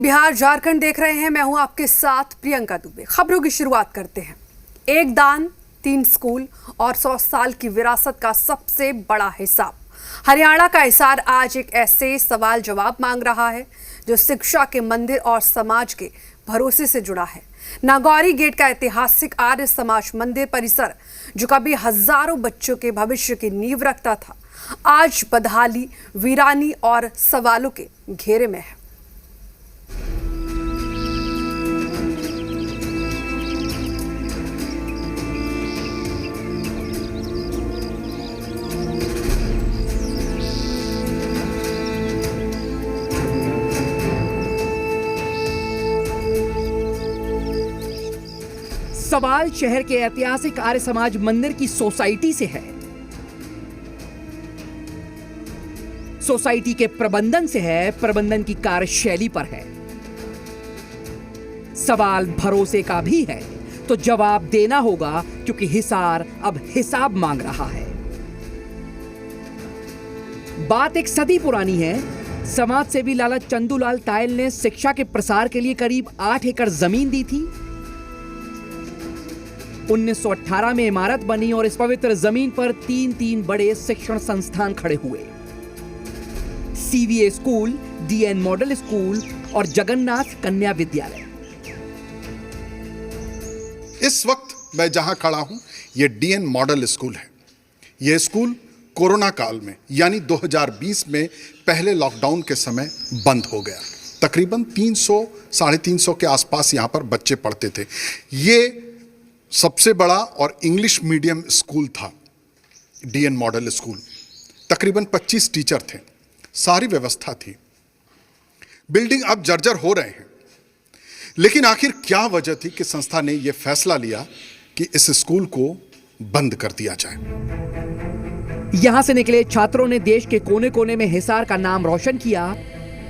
बिहार झारखंड देख रहे हैं। मैं हूं आपके साथ प्रियंका दुबे। खबरों की शुरुआत करते हैं। एक दान, 3 स्कूल और 100 साल की विरासत का सबसे बड़ा हिसाब। हरियाणा का हिसार आज एक ऐसे सवाल जवाब मांग रहा है जो शिक्षा के मंदिर और समाज के भरोसे से जुड़ा है। नागौरी गेट का ऐतिहासिक आर्य समाज मंदिर परिसर, जो कभी हजारों बच्चों के भविष्य की नींव रखता था, आज बदहाली, वीरानी और सवालों के घेरे में है। सवाल शहर के ऐतिहासिक आर्य समाज मंदिर की सोसाइटी से है। सोसाइटी के प्रबंधन से है, प्रबंधन की कार्यशैली पर है। सवाल भरोसे का भी है, तो जवाब देना होगा, क्योंकि हिसार अब हिसाब मांग रहा है। बात एक सदी पुरानी है। समाज सेवी लाला चंदूलाल टायल ने शिक्षा के प्रसार के लिए करीब 8 एकड़ जमीन दी थी। 1918 में इमारत बनी और इस पवित्र जमीन पर 3 बड़े शिक्षण संस्थान खड़े हुए। सीवीए स्कूल, डीएन मॉडल स्कूल और जगन्नाथ कन्या विद्यालय। इस वक्त मैं जहां खड़ा हूं, यह डीएन मॉडल स्कूल है। यह स्कूल कोरोना काल में यानी 2020 में पहले लॉकडाउन के समय बंद हो गया। तकरीबन 300-350 के आसपास यहां पर बच्चे पढ़ते थे। ये सबसे बड़ा और इंग्लिश मीडियम स्कूल था डीएन मॉडल स्कूल। तकरीबन 25 टीचर थे, सारी व्यवस्था थी। बिल्डिंग अब जर्जर हो रहे हैं, लेकिन आखिर क्या वजह थी कि संस्था ने यह फैसला लिया कि इस स्कूल को बंद कर दिया जाए। यहां से निकले छात्रों ने देश के कोने कोने में हिसार का नाम रोशन किया,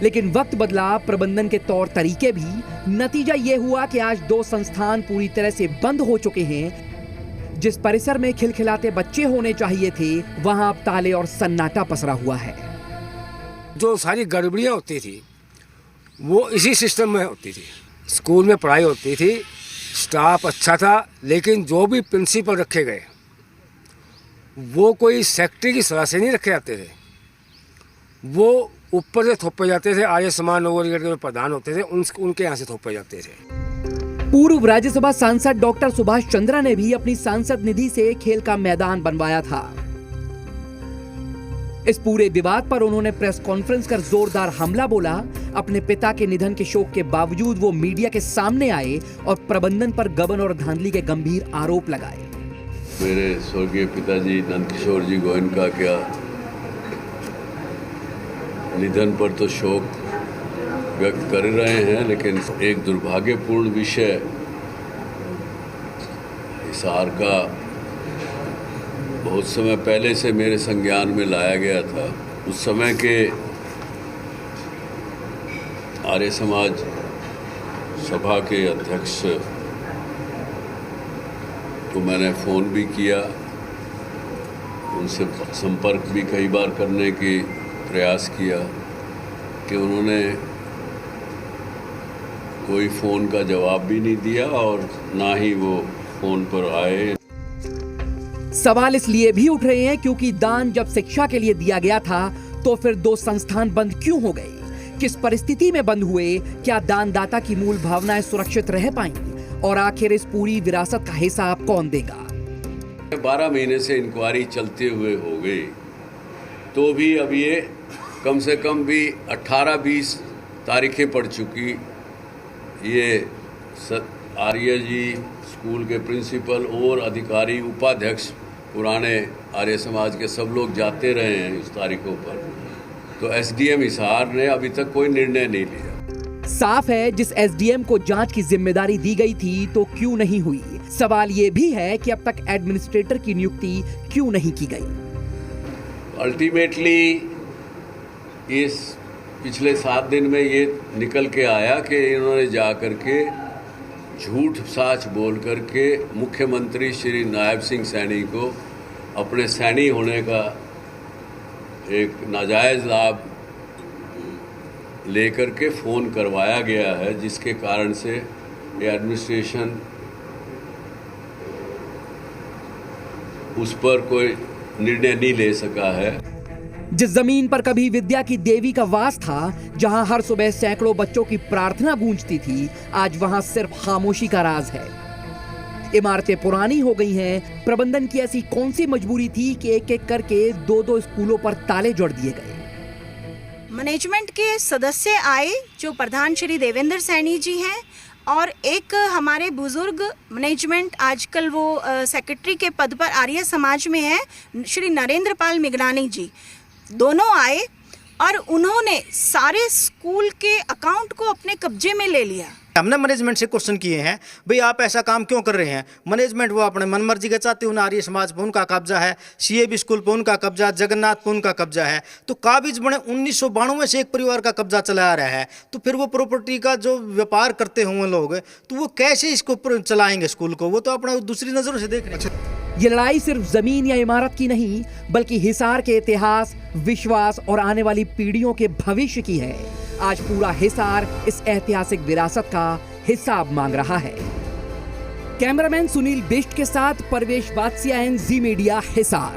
लेकिन वक्त बदला, प्रबंधन के तौर तरीके भी। नतीजा यह हुआ कि आज 2 संस्थान पूरी तरह से बंद हो चुके हैं। जिस परिसर में खिलखिलाते बच्चे होने चाहिए थे, वहां अब ताले और सन्नाटा पसरा हुआ है। जो सारी गड़बड़ियां होती थी वो इसी सिस्टम में होती थी। स्कूल में पढ़ाई होती थी, स्टाफ अच्छा था, लेकिन जो भी प्रिंसिपल रखे गए वो कोई सेक्रेटरी की सलाह से नहीं रखे जाते थे। वो ऊपर से थोपे जाते थे। आर्य समाज नगौरी गेट के प्रधान होते थे, उनके यहाँ से थोपे जाते थे। पूर्व राज्यसभा सांसद डॉक्टर सुभाष चंद्रा ने भी अपनी सांसद निधि से खेल का मैदान बनवाया था। इस पूरे विवाद पर उन्होंने प्रेस कॉन्फ्रेंस कर जोरदार हमला बोला। अपने पिता के निधन के शोक के बावजूद वो मीडिया के सामने आए और प्रबंधन पर गबन और धांधली के गंभीर आरोप लगाए। मेरे स्वर्गीय पिताजी नंदकिशोर जी गोयनका क्या निधन पर तो शोक व्यक्त कर रहे हैं, लेकिन एक दुर्भाग्यपूर्ण विषय हिसार का बहुत समय पहले से मेरे संज्ञान में लाया गया था। उस समय के आर्य समाज सभा के अध्यक्ष को मैंने फ़ोन भी किया, उनसे संपर्क भी कई बार करने की प्रयास किया कि उन्होंने कोई फ़ोन का जवाब भी नहीं दिया और ना ही वो फ़ोन पर आए। सवाल इसलिए भी उठ रहे हैं क्योंकि दान जब शिक्षा के लिए दिया गया था, तो फिर 2 संस्थान बंद क्यों हो गए? किस परिस्थिति में बंद हुए? क्या दानदाता की मूल भावनाएं सुरक्षित रह पाएंगी? और आखिर इस पूरी विरासत का हिसाब कौन देगा? 12 महीने से इंक्वायरी चलते हुए हो गई, तो भी अब ये कम से कम भी 18-20 तारीखें पड़ चुकी। ये आर्य जी स्कूल के प्रिंसिपल और अधिकारी, उपाध्यक्ष, पुराने आर्य समाज के सब लोग जाते रहे हैं इस तारीखों पर, तो एसडीएम हिसार ने अभी तक कोई निर्णय नहीं लिया। साफ है, जिस एसडीएम को जांच की जिम्मेदारी दी गई थी, तो क्यों नहीं हुई? सवाल ये भी है कि अब तक एडमिनिस्ट्रेटर की नियुक्ति क्यों नहीं की गई? अल्टीमेटली इस पिछले 7 दिन में ये निकल के आया कि इन्होंने जा करके झूठ साच बोल करके मुख्यमंत्री श्री नायब सिंह सैनी को अपने सैनी होने का एक नाजायज़ लाभ लेकर के फ़ोन करवाया गया है, जिसके कारण से ये एडमिनिस्ट्रेशन उस पर कोई निर्णय नहीं ले सका है। जिस जमीन पर कभी विद्या की देवी का वास था, जहां हर सुबह सैकड़ों बच्चों की प्रार्थना गूंजती थी, आज वहां सिर्फ खामोशी का राज है। इमारतें पुरानी हो गई हैं। प्रबंधन की ऐसी कौन सी मजबूरी थी कि एक एक करके दो स्कूलों पर ताले जोड़ दिए गए? मैनेजमेंट के सदस्य आए जो प्रधान श्री देवेंद्र सैनी जी हैं, और एक हमारे बुजुर्ग मैनेजमेंट आजकल वो सेक्रेटरी के पद पर आर्य समाज में है, श्री नरेंद्र पाल मिगनानी जी, दोनों आए और उन्होंने सारे स्कूल के अकाउंट को अपने कब्जे में ले लिया। हमने मैनेजमेंट से क्वेश्चन किए हैं, भाई आप ऐसा काम क्यों कर रहे हैं? मैनेजमेंट वो अपने मन मर्जी का चाहते हैं। आर्य समाज पर उनका कब्जा है, CAB स्कूल पर उनका कब्जा, जगन्नाथ पर उनका कब्जा है। तो काबिज बने 1992 से एक परिवार का कब्जा चला आ रहा है। तो फिर वो प्रॉपर्टी का जो व्यापार करते होंगे लोग, तो वो कैसे इसको चलाएंगे स्कूल को? वो तो अपना दूसरी नजरों से देख रहे हैं। ये लड़ाई सिर्फ जमीन या इमारत की नहीं, बल्कि हिसार के इतिहास, विश्वास और आने वाली पीढ़ियों के भविष्य की है। आज पूरा हिसार इस ऐतिहासिक विरासत का हिसाब मांग रहा है। कैमरामैन सुनील बिष्ट के साथ परवेश बादशिया, जी मीडिया, हिसार।